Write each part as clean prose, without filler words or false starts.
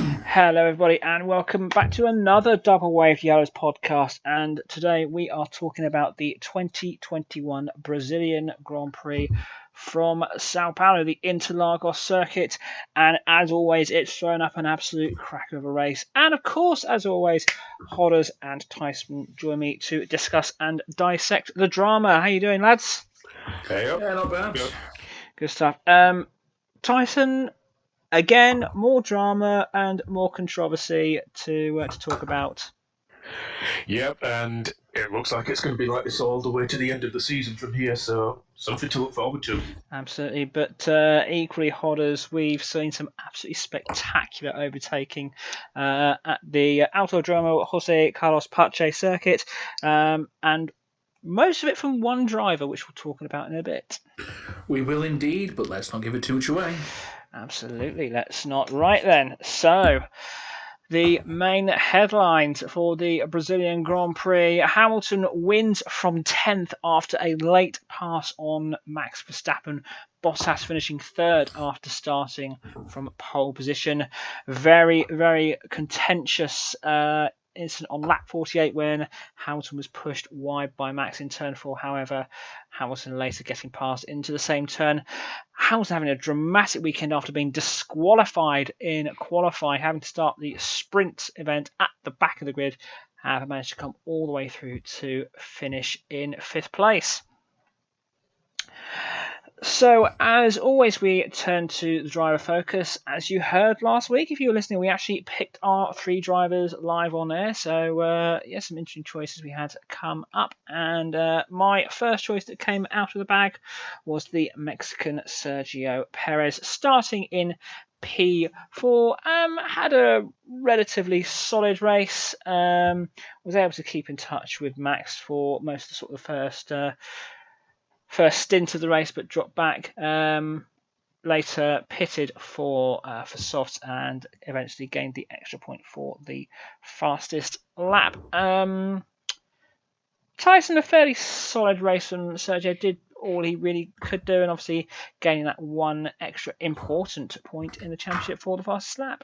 Hello, everybody, and welcome back to another Double Wave Yellows podcast. And today we are talking about the 2021 Brazilian Grand Prix from Sao Paulo, the Interlagos circuit. And as always, it's thrown up an absolute cracker of a race. And of course, as always, Hodders and Tyson join me to discuss and dissect the drama. How you doing, lads? Hey, Yeah, not bad. Good stuff. Tyson. Again, more drama and more controversy to talk about. Yep, and it looks like it's going to be like this all the way to the end of the season from here, so something to look forward to. Absolutely, but equally, Hodders, we've seen some absolutely spectacular overtaking at the Autodromo Jose Carlos Pache circuit, and most of it from one driver, which we're talking about in a bit. We will indeed, but let's not give it too much away. Absolutely, let's not. Right then, so the main headlines for the Brazilian Grand Prix. Hamilton wins from 10th after a late pass on Max Verstappen. Bottas finishing third after starting from pole position. Very, very contentious incident on lap 48 when Hamilton was pushed wide by Max in turn 4. However, Hamilton later getting past into the same turn. Hamilton having a dramatic weekend after being disqualified in qualifying, having to start the sprint event at the back of the grid, have managed to come all the way through to finish in 5th place. So, as always, we turn to the driver focus. As you heard last week, if you were listening, we actually picked our 3 drivers live on air. So, some interesting choices we had come up. And my first choice that came out of the bag was the Mexican Sergio Perez, starting in P4. Had a relatively solid race. Was able to keep in touch with Max for most of the first stint of the race, but dropped back. Later pitted for softs and eventually gained the extra point for the fastest lap. Tyson, a fairly solid race from Sergio, did all he really could do, and obviously gaining that one extra important point in the championship for the fastest lap.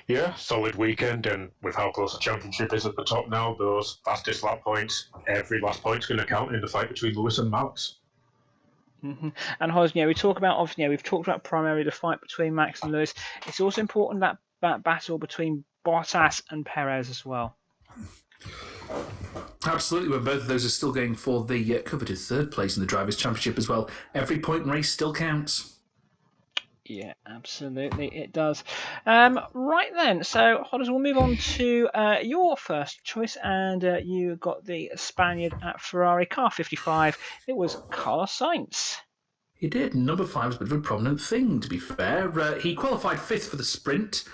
Yeah, solid weekend, and with how close the championship is at the top now, those fastest lap points, every last point's going to count in the fight between Lewis and Max. Mm-hmm. And Hoz, we've talked about primarily the fight between Max and Lewis. It's also important that battle between Bottas and Perez as well. Absolutely, when both of those are still going for the coveted 3rd place in the Drivers' Championship as well. Every point in race still counts. Yeah, absolutely, it does. Right then, so Hodders, we'll move on to your first choice, and you got the Spaniard at Ferrari car 55. It was Carlos Sainz. He did. Number 5 was a bit of a prominent thing, to be fair. He qualified 5th for the sprint,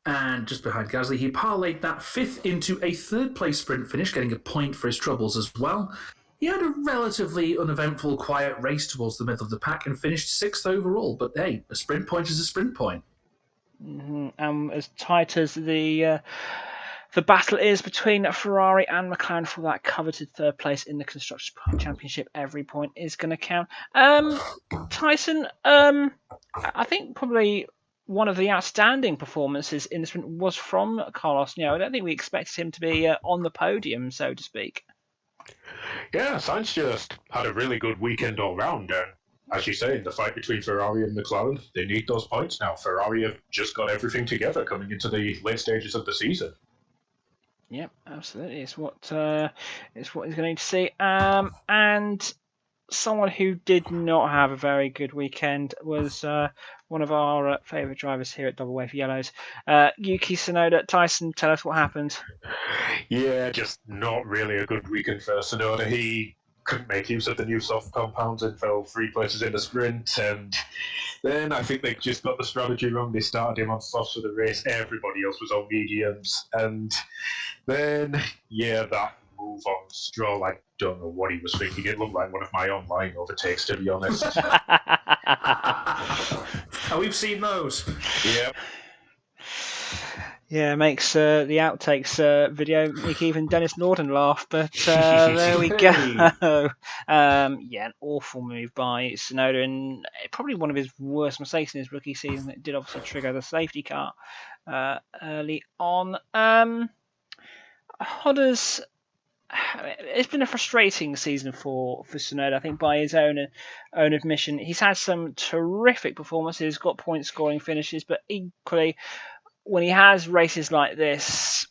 and just behind Gasly, he parlayed that 5th into a 3rd place sprint finish, getting a point for his troubles as well. He had a relatively uneventful, quiet race towards the middle of the pack and finished 6th overall. But hey, a sprint point is a sprint point. Mm-hmm. As tight as the battle is between Ferrari and McLaren for that coveted 3rd place in the Constructors' Championship, every point is going to count. Tyson, I think probably one of the outstanding performances in the sprint was from Carlos. I don't think we expected him to be on the podium, so to speak. Yeah, Sainz just had a really good weekend all round, and as you say, in the fight between Ferrari and McLaren, they need those points now. Ferrari have just got everything together coming into the late stages of the season. Yep, absolutely. It's what he's going to need to see. And someone who did not have a very good weekend was one of our favourite drivers here at Double Wave Yellows, Yuki Tsunoda. Tyson, tell us what happened. Yeah, just not really a good weekend for Tsunoda. He couldn't make use of the new soft compounds and fell 3 places in the sprint, and then I think they just got the strategy wrong. They started him on softs for the race, everybody else was on mediums, and then, that move on Stroll, I don't know what he was thinking. It looked like one of my online overtakes, to be honest. And we've seen those. Yeah. Yeah, makes the outtakes video make even Dennis Norden laugh, but there we go. Yeah, an awful move by Tsunoda, and probably one of his worst mistakes in his rookie season. It did obviously trigger the safety car early on. Hodders, it's been a frustrating season for Tsunoda. I think by his own admission, he's had some terrific performances, got point scoring finishes, but equally, when he has races like this,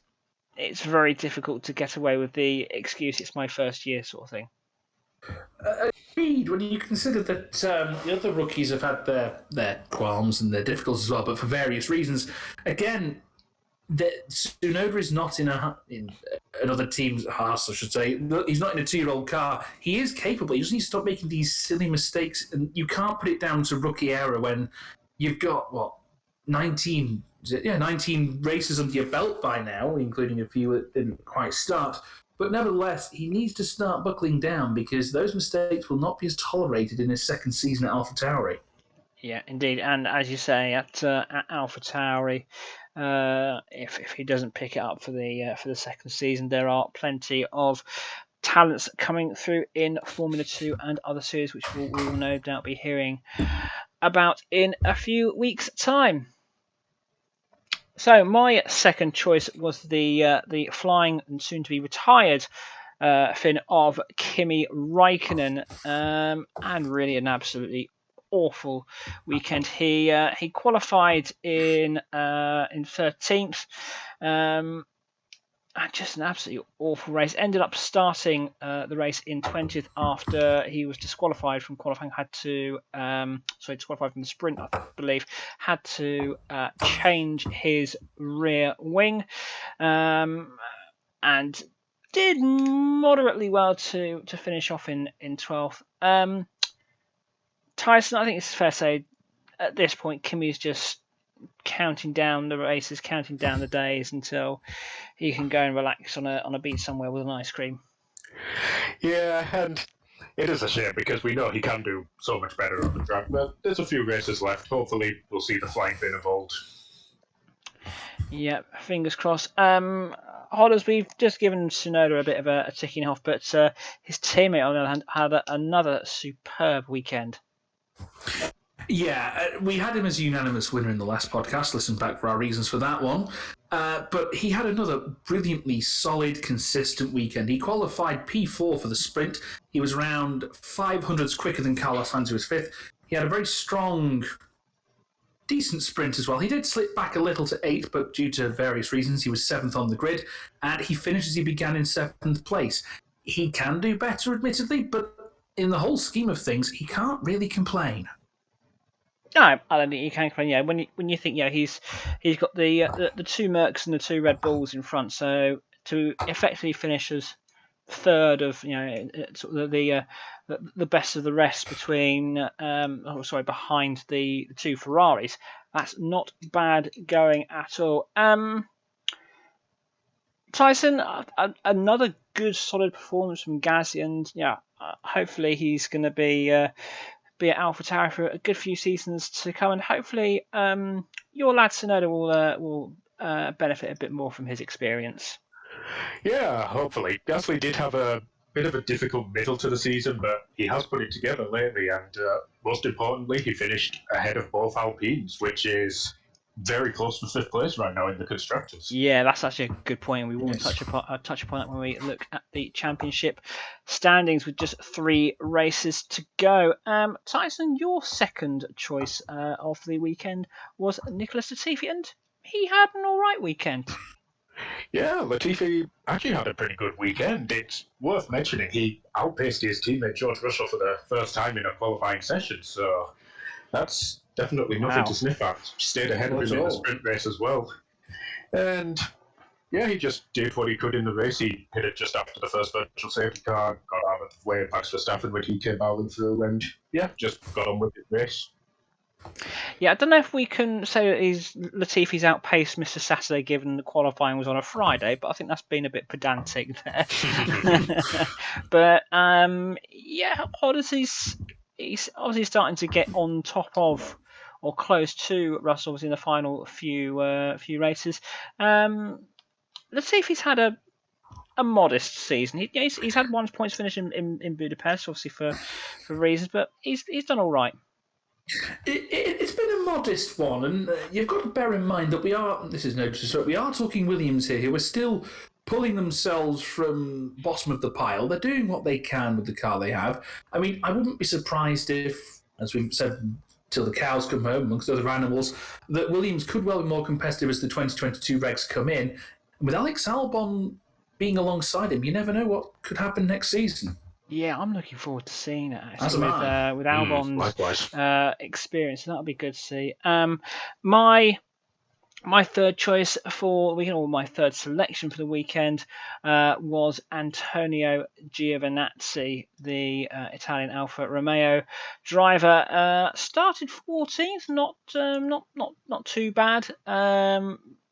it's very difficult to get away with the excuse "it's my first year" sort of thing. Agreed. When you consider that the other rookies have had their qualms and their difficulties as well, but for various reasons. Again, Tsunoda is not in another team's Haas, I should say. He's not in a 2-year-old car. He is capable. He just needs to stop making these silly mistakes, and you can't put it down to rookie error when you've got 19 races under your belt by now, including a few that didn't quite start. But nevertheless, he needs to start buckling down because those mistakes will not be as tolerated in his second season at AlphaTauri. Yeah, indeed, and as you say, at AlphaTauri, if he doesn't pick it up for the second season, there are plenty of talents coming through in Formula 2 and other series, which we will no doubt be hearing about in a few weeks' time. So my second choice was the flying and soon to be retired Finn of Kimi Räikkönen, and really an absolutely awful weekend. He qualified in 13th. And just an absolutely awful race. Ended up starting the race in 20th after he was disqualified from qualifying. Disqualified from the sprint, I believe. Had to change his rear wing, and did moderately well to finish off in 12th. Tyson, I think it's fair to say at this point, Kimi's just counting down the races, counting down the days until he can go and relax on a beach somewhere with an ice cream. Yeah, and it is a shame because we know he can do so much better on the track, but there's a few races left. Hopefully, we'll see the flying Finn evolved. Yeah, fingers crossed. Hodders, we've just given Tsunoda a bit of a ticking off, but his teammate on the other hand had another superb weekend. Yeah, we had him as a unanimous winner in the last podcast. Listen back for our reasons for that one. But he had another brilliantly solid, consistent weekend. He qualified P4 for the sprint. He was around 500s quicker than Carlos Sainz, who was fifth. He had a very strong, decent sprint as well. He did slip back a little to 8th, but due to various reasons, he was 7th on the grid. And he finished as he began in 7th place. He can do better, admittedly, but in the whole scheme of things, he can't really complain. No, I don't think you can complain. Yeah, when you think he's got the 2 Mercs and the 2 Red Bulls in front, so to effectively finish as third of sort of the best of the rest between behind the 2 Ferraris, that's not bad going at all. Tyson, another good solid performance from Gasly, and hopefully he's going to be at AlphaTauri for a good few seasons to come, and hopefully your lad Tsunoda will benefit a bit more from his experience. Yeah, hopefully. Gasly did have a bit of a difficult middle to the season, but he has put it together lately, and most importantly, he finished ahead of both Alpines, which is very close to 5th place right now in the constructors. Yeah, that's actually a good point. We will touch upon that when we look at the championship standings with just 3 races to go. Tyson, your second choice of the weekend was Nicholas Latifi, and he had an all right weekend. Yeah, Latifi actually had a pretty good weekend. It's worth mentioning he outpaced his teammate George Russell for the first time in a qualifying session, so that's definitely nothing to sniff at. Stayed ahead of him in the sprint race as well. And yeah, he just did what he could in the race. He hit it just after the first virtual safety car, got out of the way past Verstappen when he came barreling through, and yeah, just got on with the race. Yeah, I don't know if we can say that Latifi's outpaced Mr. Saturday given the qualifying was on a Friday, but I think that's been a bit pedantic there. But Odyssey's he's obviously starting to get on top of or close to Russell was in the final few races. Let's see if he's had a modest season. He's had 1 points finish in Budapest, obviously for reasons, but he's done all right. It's been a modest one, and you've got to bear in mind that we are talking Williams here, who are still pulling themselves from bottom of the pile. They're doing what they can with the car they have. I mean, I wouldn't be surprised if, as we've said, till the cows come home, amongst other animals, that Williams could well be more competitive as the 2022 regs come in. And with Alex Albon being alongside him, you never know what could happen next season. Yeah, I'm looking forward to seeing it As actually am with I. Albon's experience. That'll be good to see. My third choice for the weekend, or my third selection for the weekend, was Antonio Giovinazzi, the Italian Alfa Romeo driver. Started 14th, not too bad.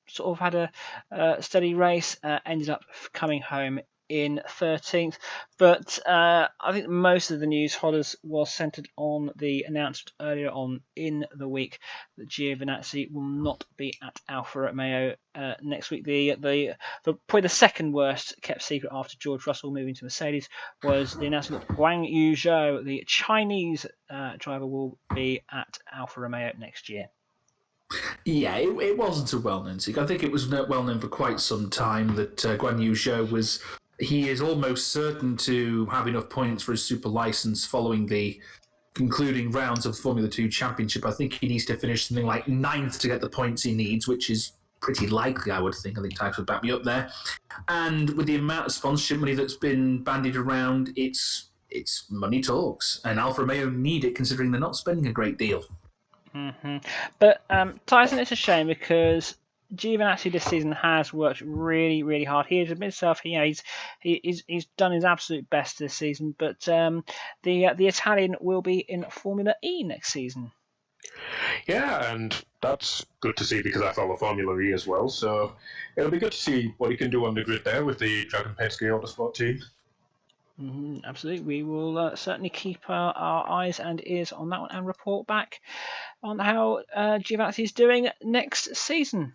Sort of had a steady race. Ended up coming home in 13th, but I think most of the news, Hodders, was centered on the announcement earlier on in the week that Giovinazzi will not be at Alfa Romeo next week. The probably the second worst kept secret after George Russell moving to Mercedes was the announcement that Guan Yu Zhou, the Chinese driver, will be at Alfa Romeo next year. Yeah, it wasn't a well-known secret. I think it was well-known for quite some time that Guan Yu Zhou he is almost certain to have enough points for his super license following the concluding rounds of the Formula 2 Championship. I think he needs to finish something like 9th to get the points he needs, which is pretty likely, I would think. I think Tyson would back me up there. And with the amount of sponsorship money that's been bandied around, it's money talks. And Alfa Romeo need it, considering they're not spending a great deal. Mm-hmm. But Tyson, it's a shame because Giovinazzi this season has worked really, really hard. He has admitted himself, he's done his absolute best this season. But the Italian will be in Formula E next season. Yeah, and that's good to see because I follow Formula E as well. So it'll be good to see what he can do on the grid there with the Dragon Penske Autosport team. Mm-hmm, absolutely. We will certainly keep our eyes and ears on that one and report back on how Giovinazzi is doing next season.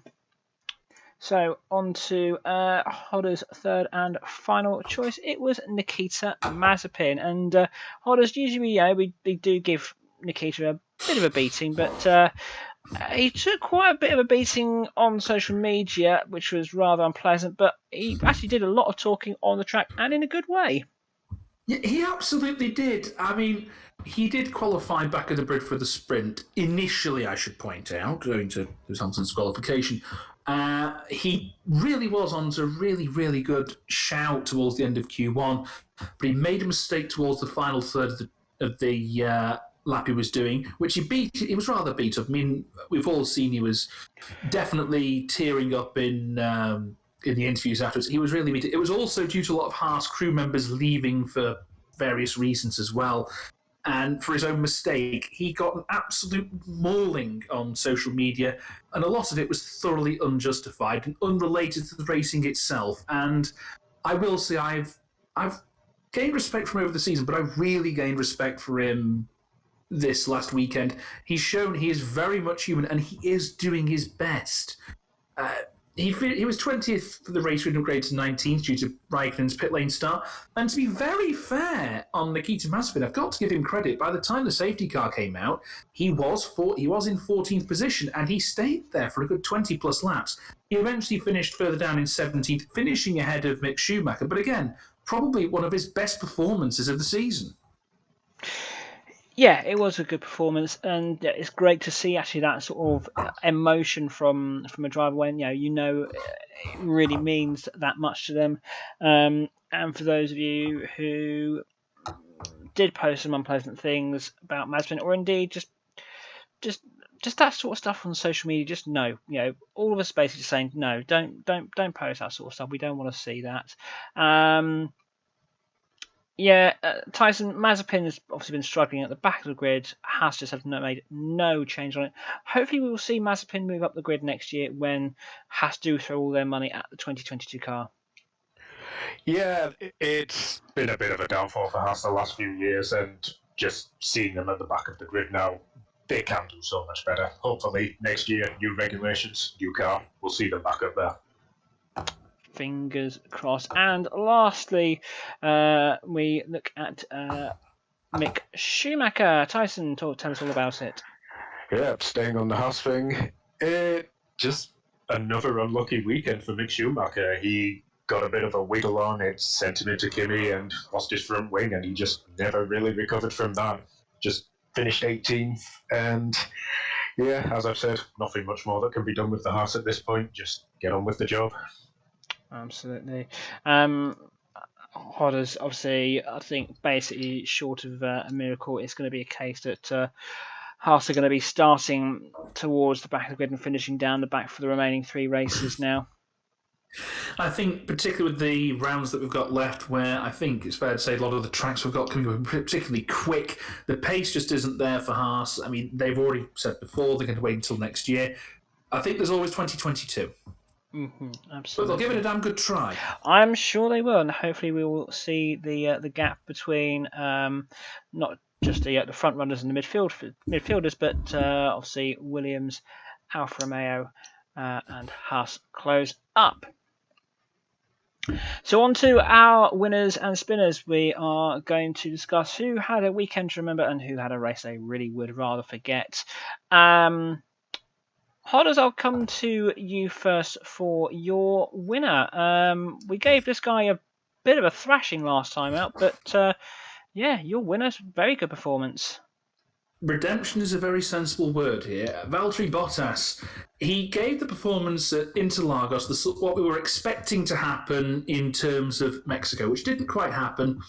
So on to Hodder's third and final choice. It was Nikita Mazepin, and Hodder's usually we do give Nikita a bit of a beating, but he took quite a bit of a beating on social media, which was rather unpleasant. But he actually did a lot of talking on the track and in a good way. Yeah, he absolutely did. I mean, he did qualify back at the grid for the sprint. Initially, I should point out, owing to Lewis Hamilton's qualification, he really was on a really, really good shout towards the end of Q1, but he made a mistake towards the final third of the lap he was doing, which he was rather beat up. I mean, we've all seen he was definitely tearing up in the interviews afterwards. He was really beat. It was also due to a lot of Haas crew members leaving for various reasons as well. And for his own mistake, he got an absolute mauling on social media, and a lot of it was thoroughly unjustified and unrelated to the racing itself. And I will say I've gained respect from him over the season, but I've really gained respect for him this last weekend. He's shown he is very much human, and he is doing his best. He was 20th for the race, we upgraded to 19th due to Raikkonen's pit lane start. And to be very fair on Nikita Mazepin, I've got to give him credit. By the time the safety car came out, he was in 14th position, and he stayed there for a good 20-plus laps. He eventually finished further down in 17th, finishing ahead of Mick Schumacher. But again, probably one of his best performances of the season. Yeah, it was a good performance, and it's great to see actually that sort of emotion from a driver when it really means that much to them. And for those of you who did post some unpleasant things about Mazepin, or indeed just that sort of stuff on social media, just no, all of us basically saying no, don't post that sort of stuff. We don't want to see that. Tyson, Mazepin has obviously been struggling at the back of the grid. Haas just have made no change on it. Hopefully we will see Mazepin move up the grid next year when Haas do throw all their money at the 2022 car. Yeah, it's been a bit of a downfall for Haas the last few years, and just seeing them at the back of the grid now they can do so much better. Hopefully, next year, new regulations, new car, we'll see them back up there. Fingers crossed. And lastly, we look at Mick Schumacher. Tyson, tell us all about it. Yeah, staying on the Haas thing, just another unlucky weekend for Mick Schumacher. He got a bit of a wiggle on, it sent him into Kimi and lost his front wing, and he just never really recovered from that. Just finished 18th, and yeah, as I've said, nothing much more that can be done with the Haas at this point. Just get on with the job. Absolutely. Hodders, obviously, I think basically short of a miracle, it's going to be a case that Haas are going to be starting towards the back of the grid and finishing down the back for the remaining 3 races now. I think, particularly with the rounds that we've got left, where I think it's fair to say a lot of the tracks we've got coming up particularly quick, the pace just isn't there for Haas. I mean, they've already said before they're going to wait until next year. I think there's always 2022. Absolutely. But they'll give it a damn good try. I'm sure they will, and hopefully we will see the gap between not just the front runners and the midfielders, but obviously Williams, Alfa Romeo, and Haas close up. So on to our winners and spinners. We are going to discuss who had a weekend to remember and who had a race they really would rather forget. Hodders, I'll come to you first for your winner. We gave this guy a bit of a thrashing last time out, but yeah, your winner's very good performance. Redemption is a very sensible word here. Valtteri Bottas, he gave the performance at Interlagos what we were expecting to happen in terms of Mexico, which didn't quite happen.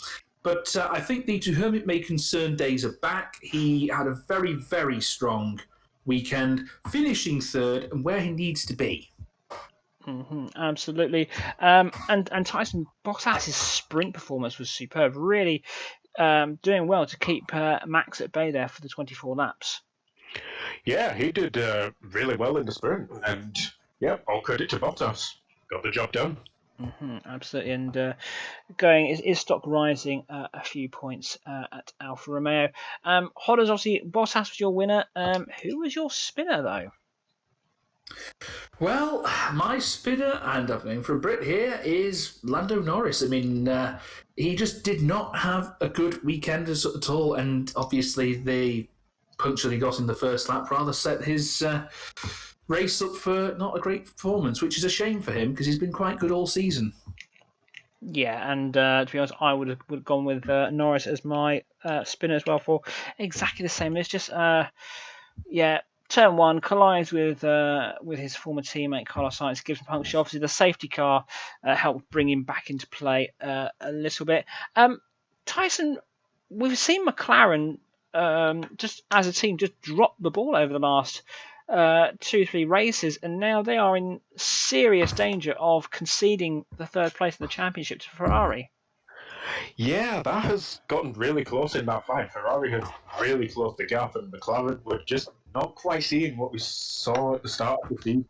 But I think the to whom it may concern days are back. He had a very, very strong weekend, finishing third and where he needs to be. Absolutely. And Tyson, Bottas' sprint performance was superb. Really doing well to keep Max at bay there for the 24 laps. Yeah, he did really well in the sprint. And yeah, all credit to Bottas. Got the job done. Absolutely. And going is stock rising a few points at Alfa Romeo. Hodders, obviously, Bottas was your winner. Who was your spinner, though? Well, my spinner, and I'm going for a Brit here, is Lando Norris. I mean, he just did not have a good weekend at all, and obviously the punch that he got in the first lap rather set his race up for not a great performance, which is a shame for him because he's been quite good all season. Yeah, and to be honest, I would have gone with Norris as my spinner as well for exactly the same. It's just, turn 1 collides with his former teammate Carlos Sainz, gives him puncture. Obviously, the safety car helped bring him back into play a little bit. Tyson, we've seen McLaren just as a team just drop the ball over the last 2-3 races, and now they are in serious danger of conceding the 3rd place in the championship to Ferrari. Yeah, that has gotten really close in that fight. Ferrari had really closed the gap, and McLaren were just not quite seeing what we saw at the start of the season.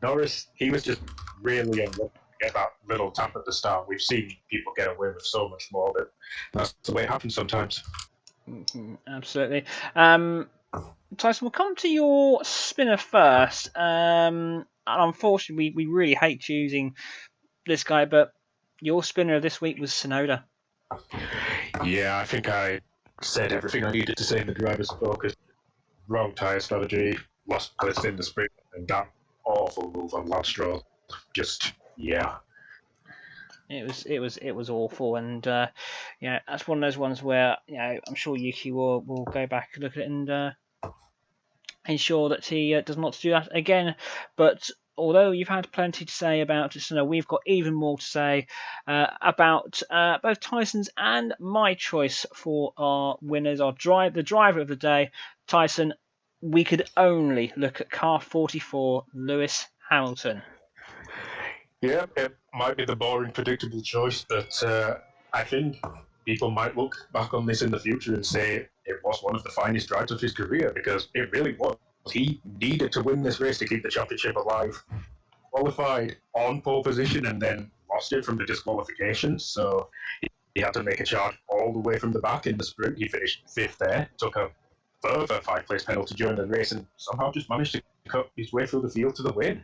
Norris, he was just really unlucky to get that little tap at the start. We've seen people get away with so much more, but that's the way it happens sometimes. Absolutely. Tyson, we'll come to your spinner first. And unfortunately, we really hate choosing this guy, but your spinner of this week was Tsunoda. Yeah, I think I said everything I needed to say in the driver's focus. Wrong tyre strategy, lost place in the sprint, and that awful move on Lance Stroll. Just, yeah. It was awful, and that's one of those ones where I'm sure Yuki will go back and look at it and ensure that he does not do that again. But although you've had plenty to say about it, we've got even more to say about both Tyson's and my choice for our winners, the driver of the day. Tyson, we could only look at car 44, Lewis Hamilton. Yeah, it might be the boring, predictable choice, but I think people might look back on this in the future and say it was one of the finest drives of his career, because it really was. He needed to win this race to keep the championship alive. Qualified on pole position and then lost it from the disqualification, so he had to make a charge all the way from the back in the sprint. He finished 5th there, took a further 5-place penalty during the race and somehow just managed to cut his way through the field to the win.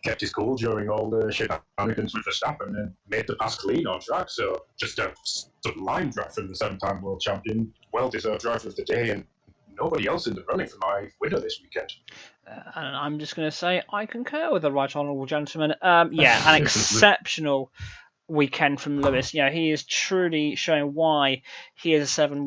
Kept his cool during all the shenanigans with Verstappen and made the pass clean on track. So just a sublime drive from the 7-time world champion, well-deserved driver of the day, and nobody else in the running for my winner this weekend. And I'm just going to say I concur with the right honourable gentleman. Yeah, an exceptional weekend from Lewis. He is truly showing why he is a 7-time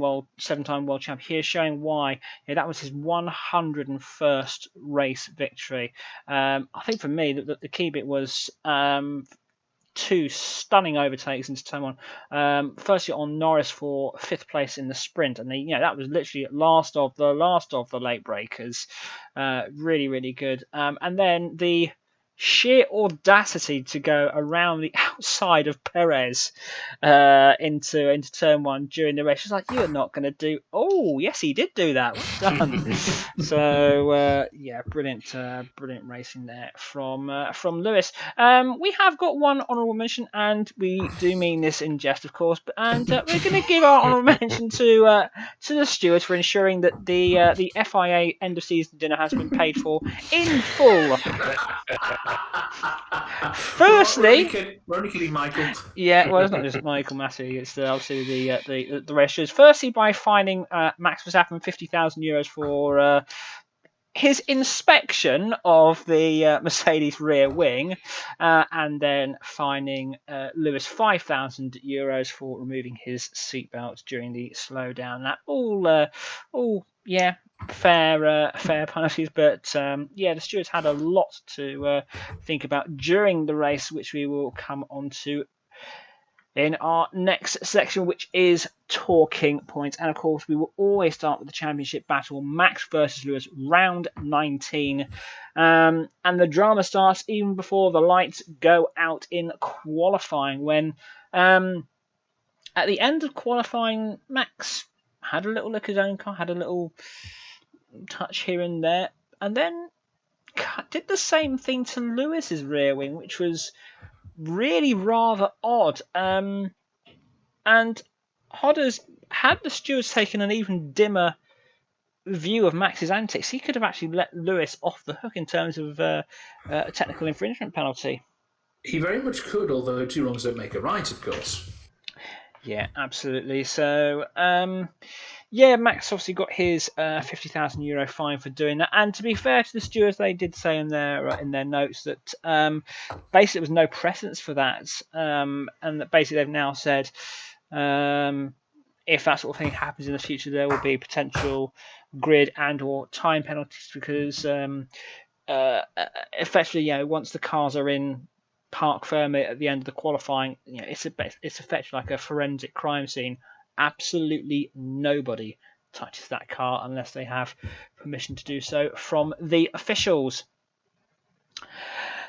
world champion. He is showing why that was his 101st race victory. I think for me the key bit was 2 stunning overtakes into turn 1. Firstly on Norris for 5th place in the sprint, and that was literally last of the late breakers. Really, really good. And then the sheer audacity to go around the outside of Perez into turn 1 during the race. She's like, you're not going to do. Oh, yes, he did do that. Well done. So brilliant racing there from Lewis. We have got one honourable mention, and we do mean this in jest, of course. And we're going to give our honourable mention to the stewards for ensuring that the FIA end of season dinner has been paid for in full. Firstly, we're only kidding, Michael. Yeah, well, it's not just Michael Massey. It's obviously the race stewards. Firstly, by fining Max Verstappen €50,000 for his inspection of the Mercedes rear wing, and then fining Lewis €5,000 for removing his seatbelt during the slowdown. That all fair penalties, but the stewards had a lot to think about during the race, which we will come on to in our next section, which is talking points. And of course, we will always start with the championship battle, Max versus Lewis, round 19. And the drama starts even before the lights go out in qualifying, when at the end of qualifying, Max had a little look at his own car, had a little touch here and there, and then did the same thing to Lewis's rear wing, which was really rather odd. And Hodders, had the stewards taken an even dimmer view of Max's antics, he could have actually let Lewis off the hook in terms of a technical infringement penalty. He very much could, although 2 wrongs don't make a right, of course. Yeah, absolutely. So, Max obviously got his €50,000 fine for doing that. And to be fair to the stewards, they did say in their notes that basically there was no precedence for that, and that basically they've now said if that sort of thing happens in the future, there will be potential grid and or time penalties, because effectively, once the cars are in park firmly at the end of the qualifying, it's effectively like a forensic crime scene. Absolutely nobody touches that car unless they have permission to do so from the officials.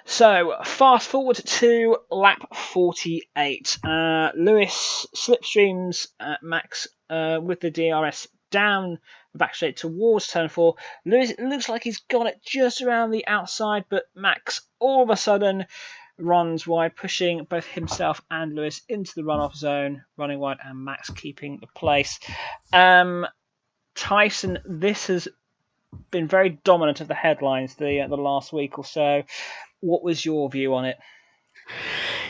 So, fast forward to lap 48. Lewis slipstreams Max with the DRS down the back straight towards turn 4. Lewis, it looks like he's got it just around the outside, but Max all of a sudden runs wide, pushing both himself and Lewis into the runoff zone, running wide, and Max keeping the place. Tyson, this has been very dominant of the headlines the last week or so. What was your view on it?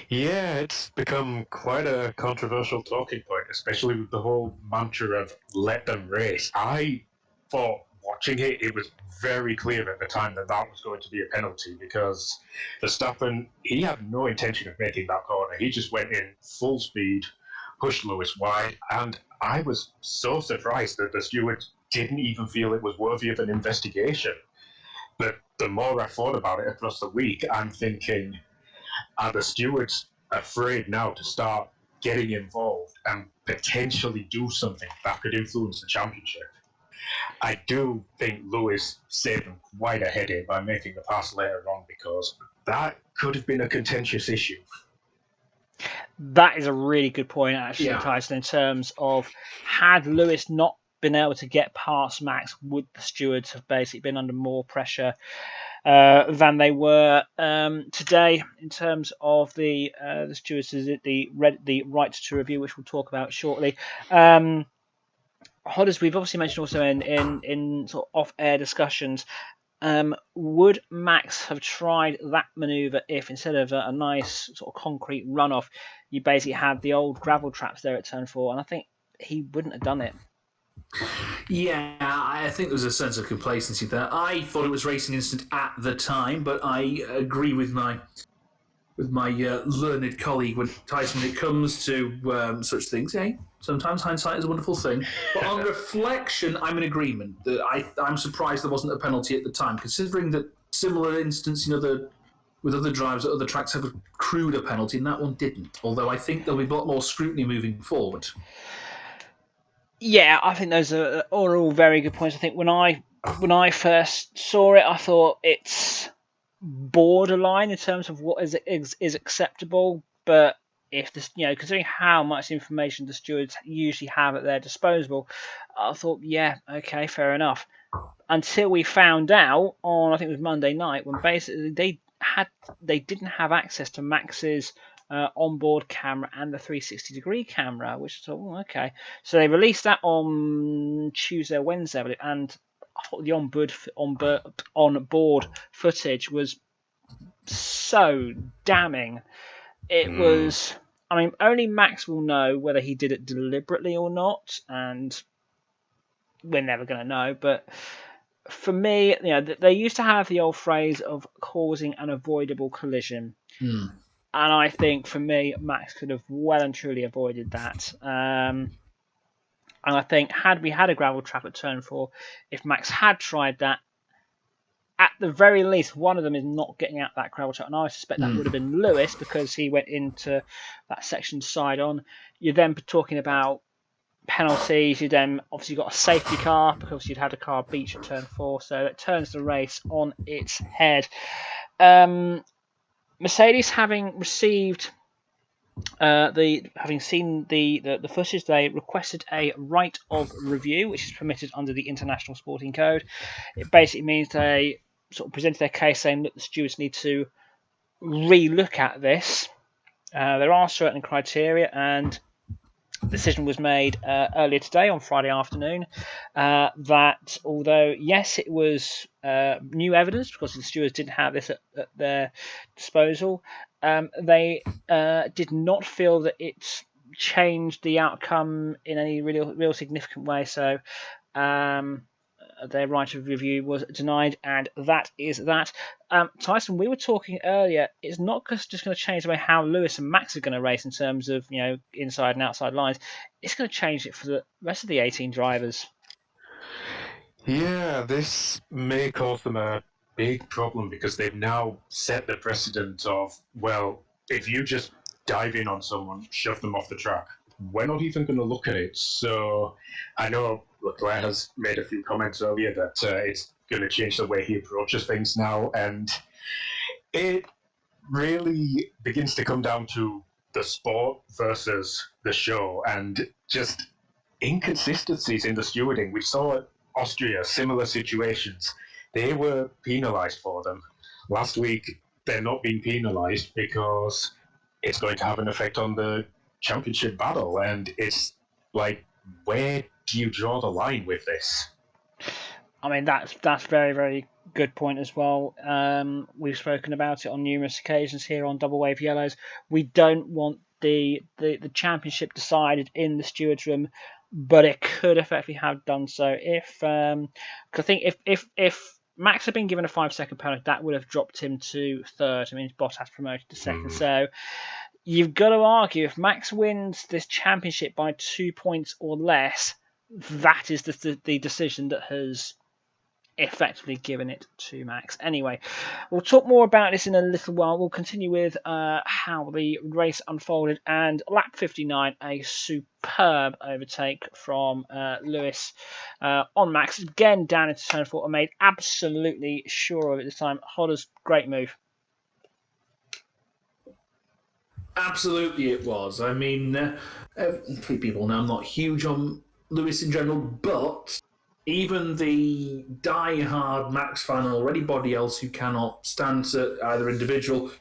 Yeah, it's become quite a controversial talking point, especially with the whole mantra of let them race. I thought watching it, it was very clear at the time that was going to be a penalty, because Verstappen, he had no intention of making that corner. He just went in full speed, pushed Lewis wide, and I was so surprised that the stewards didn't even feel it was worthy of an investigation. But the more I thought about it across the week, I'm thinking, are the stewards afraid now to start getting involved and potentially do something that could influence the championship? I do think Lewis saved them quite a headache by making the pass later on, because that could have been a contentious issue. That is a really good point, actually, Tyson, in terms of, had Lewis not been able to get past Max, would the stewards have basically been under more pressure than they were today in terms of the stewards, the right to review, which we'll talk about shortly. Hodders, we've obviously mentioned also in sort of off-air discussions. Would Max have tried that manoeuvre if instead of a nice sort of concrete runoff, you basically had the old gravel traps there at turn 4? And I think he wouldn't have done it. Yeah, I think there's a sense of complacency there. I thought it was racing instant at the time, but I agree with my learned colleague when Tyson, when it comes to such things. Hey, sometimes hindsight is a wonderful thing. But on reflection, I'm in agreement. I'm surprised there wasn't a penalty at the time, considering that similar instance, with other drivers at other tracks have accrued a penalty, and that one didn't. Although I think there'll be a lot more scrutiny moving forward. Yeah, I think those are all very good points. I think when I first saw it, I thought it's borderline in terms of what is acceptable. But if this, considering how much information the stewards usually have at their disposal, I thought, yeah, okay, fair enough. Until we found out on, I think it was Monday night, when basically they didn't have access to Max's onboard camera and the 360-degree camera, which I thought, okay. So they released that on Tuesday or Wednesday, and I thought the onboard footage was so damning. It was. I mean, only Max will know whether he did it deliberately or not, and we're never going to know. But for me, they used to have the old phrase of causing an avoidable collision. And I think, for me, Max could have well and truly avoided that. And I think, had we had a gravel trap at turn 4, if Max had tried that, at the very least, one of them is not getting out that gravel trap. And I suspect that would have been Lewis, because he went into that section side on. You're then talking about penalties. You then obviously got a safety car, because you'd had a car beach at turn 4. So it turns the race on its head. Mercedes, having received having seen the footage, they requested a right of review, which is permitted under the International Sporting Code. It basically means they sort of presented their case saying that the stewards need to re-look at this. There are certain criteria, and the decision was made earlier today on Friday afternoon that although, yes, it was new evidence because the stewards didn't have this at their disposal, they did not feel that it changed the outcome in any real significant way. So their right of review was denied, and that is that. Tyson, we were talking earlier, it's not just going to change the way how Lewis and Max are going to race in terms of inside and outside lines. It's going to change it for the rest of the 18 drivers. Yeah, this may cause them a big problem because they've now set the precedent of, well, if you just dive in on someone, shove them off the track, we're not even going to look at it. So I know Leclerc has made a few comments earlier that it's going to change the way he approaches things now, and it really begins to come down to the sport versus the show and just inconsistencies in the stewarding. We saw at Austria similar situations. They were penalised for them. Last week, they're not being penalised because it's going to have an effect on the championship battle. And it's like, where do you draw the line with this? I mean, that's very, very good point as well. We've spoken about it on numerous occasions here on Double Wave Yellows. We don't want the championship decided in the stewards' room, but it could effectively have done so if I think if Max had been given a 5-second penalty, that would have dropped him to third. I mean, Bottas promoted to second. So you've got to argue, if Max wins this championship by 2 points or less, that is the decision that has effectively given it to Max. Anyway, we'll talk more about this in a little while. We'll continue with how the race unfolded, and lap 59, a superb overtake from Lewis on Max. Again, down into turn 4, and made absolutely sure of it this time. Hodder's great move. Absolutely, it was. I mean, people know I'm not huge on Lewis in general, but even the die-hard Max fan or anybody else who cannot stand to either individual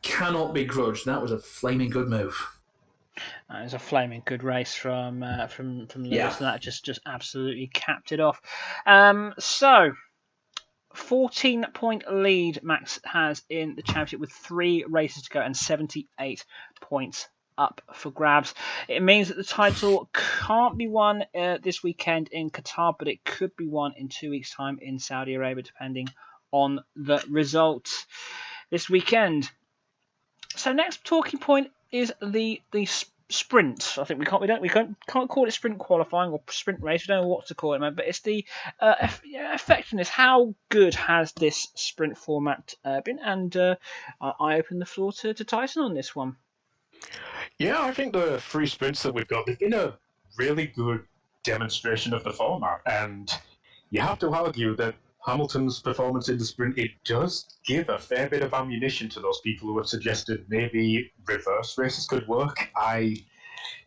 cannot begrudge that was a flaming good move. It was a flaming good race from Lewis, and that just absolutely capped it off. So 14-point lead Max has in the championship with 3 races to go and 78 points up for grabs. It means that the title can't be won this weekend in Qatar, but it could be won in 2 weeks' time in Saudi Arabia, depending on the results this weekend. So next talking point is the sprint. I think we can't call it sprint qualifying or sprint race. We don't know what to call it, man. But it's the effectiveness. How good has this sprint format been? And I open the floor to Tyson on this one. Yeah, I think the 3 sprints that we've got, they've been a really good demonstration of the format, and you have to argue that Hamilton's performance in the sprint, it does give a fair bit of ammunition to those people who have suggested maybe reverse races could work. I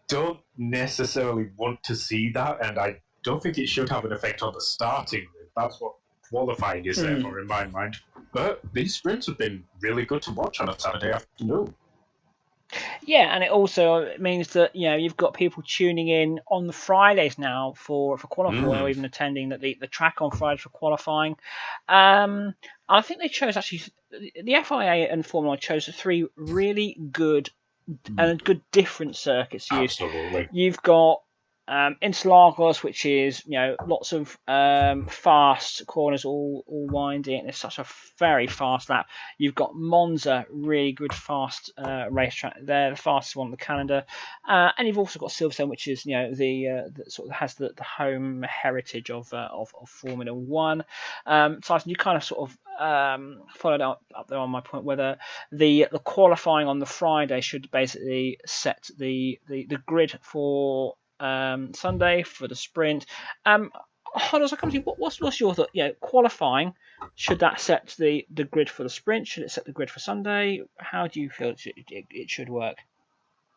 don't necessarily want to see that, and I don't think it should have an effect on the starting grid. That's what qualifying is there for, in my mind. But these sprints have been really good to watch on a Saturday afternoon. Yeah, and it also means that you've got people tuning in on the Fridays now for qualifying, or even attending the track on Fridays for qualifying. I think they chose the FIA and Formula 1 chose 3 really good and good different circuits to use. Absolutely. You've got Interlagos, which is lots of fast corners, all winding. It's such a very fast lap. You've got Monza, really good fast racetrack there, the fastest one on the calendar, and you've also got Silverstone, which is the sort of has the home heritage of Formula 1. Tyson, you kind of sort of followed up there on my point whether the qualifying on the Friday should basically set the grid for Sunday for the sprint. Hodders, I come to you. What's your thought? Qualifying, should that set the grid for the sprint? Should it set the grid for Sunday? How do you feel it should work?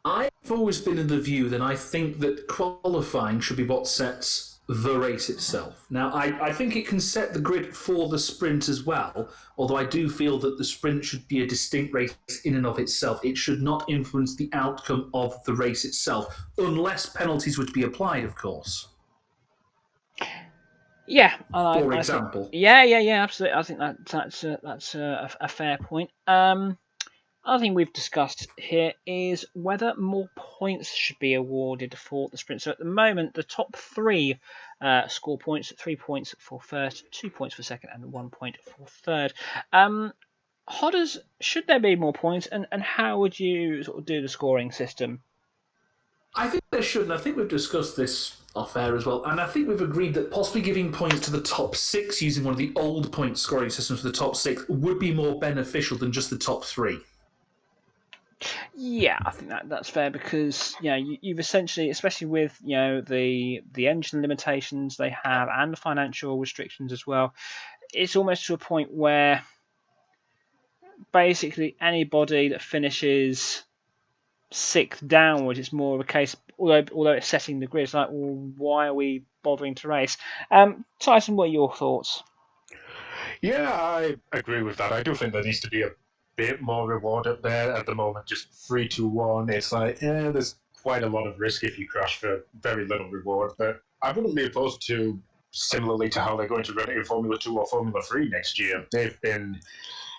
I've always been of the view that I think that qualifying should be what sets the race itself. Now, I think it can set the grid for the sprint as well, although I do feel that the sprint should be a distinct race in and of itself. It should not influence the outcome of the race itself, unless penalties were to be applied, of course. Yeah, for example. Absolutely. I think that's a fair point. Other thing we've discussed here is whether more points should be awarded for the sprint. So at the moment, the top 3 score points: 3 points for first, 2 points for second, and 1 point for third. Hodders, should there be more points, and how would you sort of do the scoring system? I think there should, and I think we've discussed this off air as well, and I think we've agreed that possibly giving points to the top 6 using one of the old point scoring systems for the top 6 would be more beneficial than just the top 3. Yeah, I think that's fair because you've essentially, especially with the engine limitations they have and the financial restrictions as well, it's almost to a point where basically anybody that finishes 6th downwards, it's more of a case. Although it's setting the grid, it's like, well, why are we bothering to race? Tyson, what are your thoughts? Yeah, I agree with that. I do think there needs to be a bit more reward up there. At the moment, just 3, 2, 1. It's like, there's quite a lot of risk if you crash for very little reward. But I wouldn't be opposed to, similarly to how they're going to run it in Formula 2 or Formula 3 next year. They've been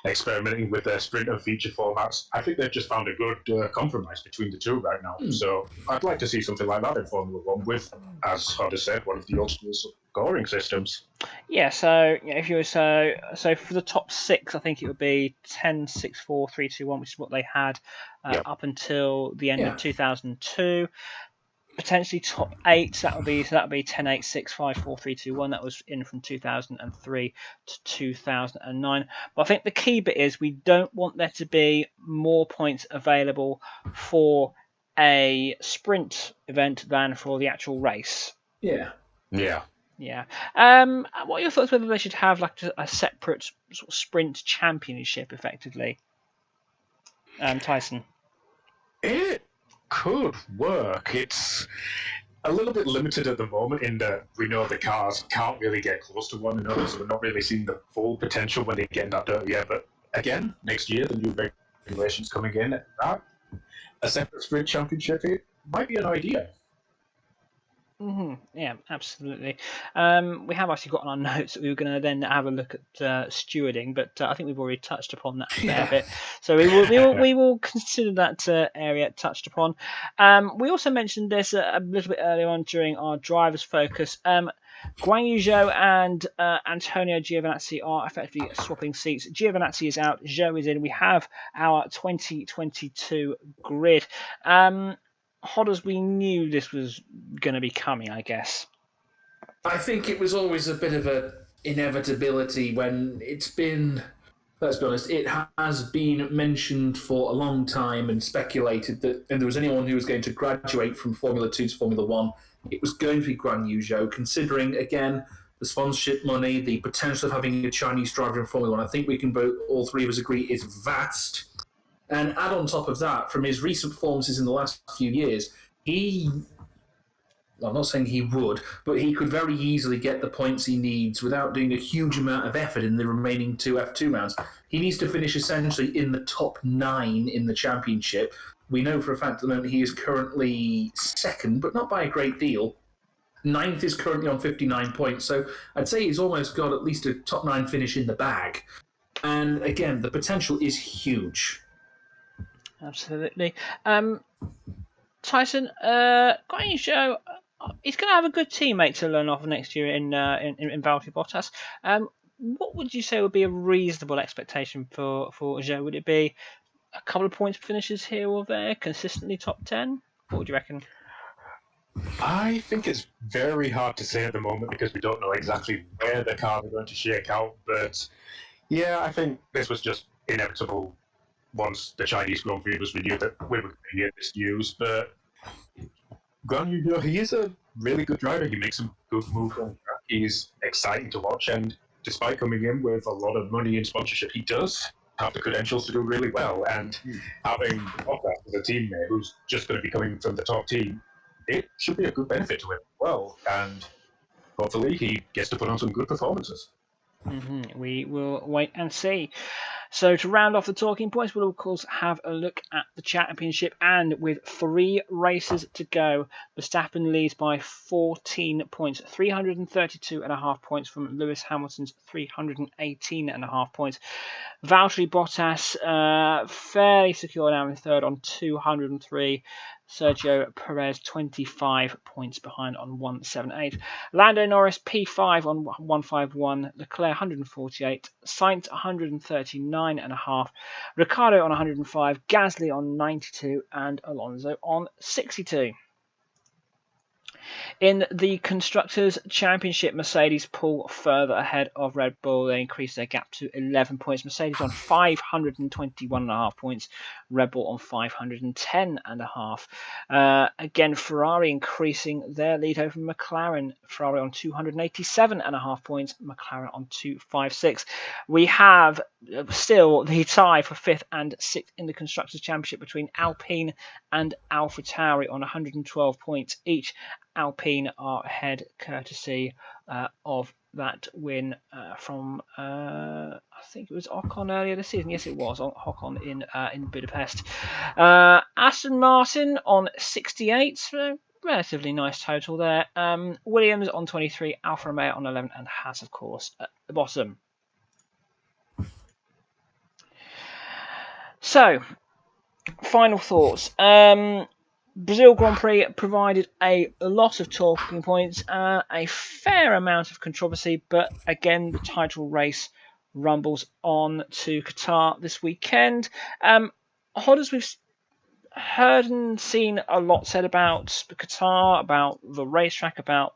experimenting with their sprint and feature formats. I think they've just found a good compromise between the two right now. So I'd like to see something like that in Formula 1 with, as Hodder said, one of the old school scoring systems. Yeah, so if you were so for the top 6, I think it would be 10, 6, 4, 3, 2, 1, which is what they had up until the end of 2002. Potentially top 8, that would be 10, 8, 6, 5, 4, 3, 2, 1. That was in from 2003 to 2009. But I think the key bit is we don't want there to be more points available for a sprint event than for the actual race. Yeah. What are your thoughts whether they should have like a separate sort of sprint championship, effectively? Tyson. It could work. It's a little bit limited at the moment in that we know the cars can't really get close to one another, so we're not really seeing the full potential when they get in that dirt yet. But again, next year, the new regulations coming in, a separate sprint championship, might be an idea. Yeah, absolutely. We have actually got on our notes that we were going to then have a look at stewarding, but I think we've already touched upon that a fair bit. So we will consider that area touched upon. We also mentioned this a little bit earlier on during our drivers focus. Guan Yu Zhou and Antonio Giovinazzi are effectively swapping seats. Giovinazzi is out, Zhou is in. We have our 2022 grid. Hodders, we knew this was going to be coming, I guess. I think it was always a bit of an inevitability when it's been. Let's be honest, it has been mentioned for a long time and speculated that if there was anyone who was going to graduate from Formula 2 to Formula 1, it was going to be Guan Yu Zhou, considering, again, the sponsorship money, the potential of having a Chinese driver in Formula 1. I think we can all three of us agree is vast. And add on top of that, from his recent performances in the last few years, I'm not saying he would, but he could very easily get the points he needs without doing a huge amount of effort in the remaining two F2 rounds. He needs to finish essentially in the top 9 in the championship. We know for a fact at the moment he is currently second, but not by a great deal. 9th is currently on 59 points, so I'd say he's almost got at least a top 9 finish in the bag. And again, the potential is huge. Absolutely. Tyson, Guan Yu Zhou, he's going to have a good teammate to learn off next year in Valtteri Bottas. What would you say would be a reasonable expectation for Zhou? Would it be a couple of points finishes here or there, consistently top 10? What would you reckon? I think it's very hard to say at the moment because we don't know exactly where the cars are going to shake out. But yeah, I think this was just inevitable once the Chinese Grand Prix was renewed that we were going to get this news. But Guan Yu Zhou, he is a really good driver. He makes some good moves on track. He's exciting to watch, and despite coming in with a lot of money and sponsorship, he does have the credentials to do really well. And having Bottas as a teammate who's just going to be coming from the top team, it should be a good benefit to him as well. And hopefully he gets to put on some good performances. We will wait and see. So to round off the talking points, we'll of course have a look at the championship, and with 3 races to go, Verstappen leads by 14 points, 332.5 points from Lewis Hamilton's 318.5 points. Valtteri Bottas fairly secure now in third on 203. Sergio Perez 25 points behind on 178. Lando Norris P5 on 151. Leclerc 148. Sainz 139.5. Ricciardo on 105. Gasly on 92. And Alonso on 62. In the Constructors' Championship, Mercedes pull further ahead of Red Bull. They increase their gap to 11 points. Mercedes on 521.5 points. Red Bull on 510.5. Again, Ferrari increasing their lead over McLaren. Ferrari on 287.5 points. McLaren on 256. We have still the tie for 5th and 6th in the Constructors' Championship between Alpine and AlphaTauri on 112 points each. Alpine are ahead courtesy of that win from I think it was Ocon earlier this season. Yes, it was Ocon in Budapest. Aston Martin on 68, so relatively nice total there. Williams on 23, Alfa Romeo on 11, and Haas, of course, at the bottom. So, final thoughts. Brazil Grand Prix provided a lot of talking points, a fair amount of controversy, but again, the title race rumbles on to Qatar this weekend. Hodders, we've heard and seen a lot said about Qatar, about the racetrack, about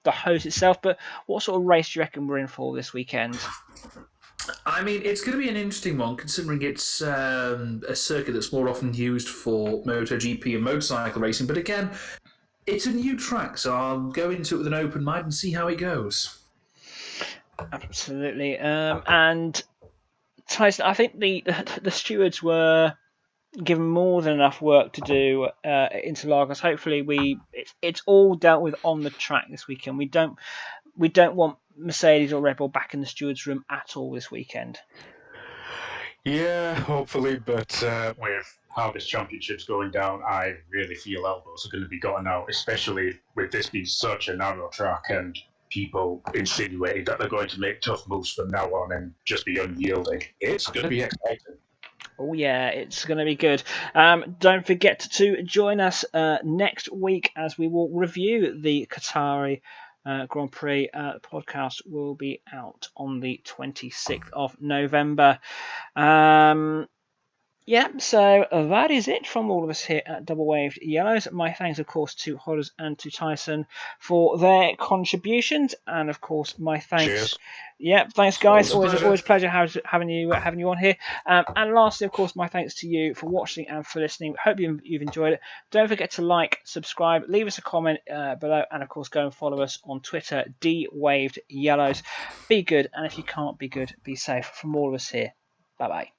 the host itself, but what sort of race do you reckon we're in for this weekend? I mean, it's going to be an interesting one, considering it's a circuit that's more often used for MotoGP and motorcycle racing. But again, it's a new track, so I'll go into it with an open mind and see how it goes. Absolutely. And Tyson, I think the stewards were given more than enough work to do at Interlagos. Hopefully, it's all dealt with on the track this weekend. We don't want Mercedes or Red Bull back in the stewards' room at all this weekend. Yeah, hopefully, but with how this championship's going down, I really feel elbows are going to be gotten out, especially with this being such a narrow track and people insinuating that they're going to make tough moves from now on and just be unyielding. It's going to be exciting. Oh yeah, it's going to be good. Don't forget to join us next week as we will review the Qatari Grand Prix. The podcast will be out on the 26th of November. Yeah, so that is it from all of us here at Double Waved Yellows. My thanks, of course, to Hodders and to Tyson for their contributions, and of course, my thanks. Cheers. Yeah, thanks, guys. Always a Always a pleasure having you on here. And lastly, of course, my thanks to you for watching and for listening. Hope you've enjoyed it. Don't forget to like, subscribe, leave us a comment below, and of course, go and follow us on Twitter, DWavedYellows. Be good, and if you can't be good, be safe. From all of us here, bye bye.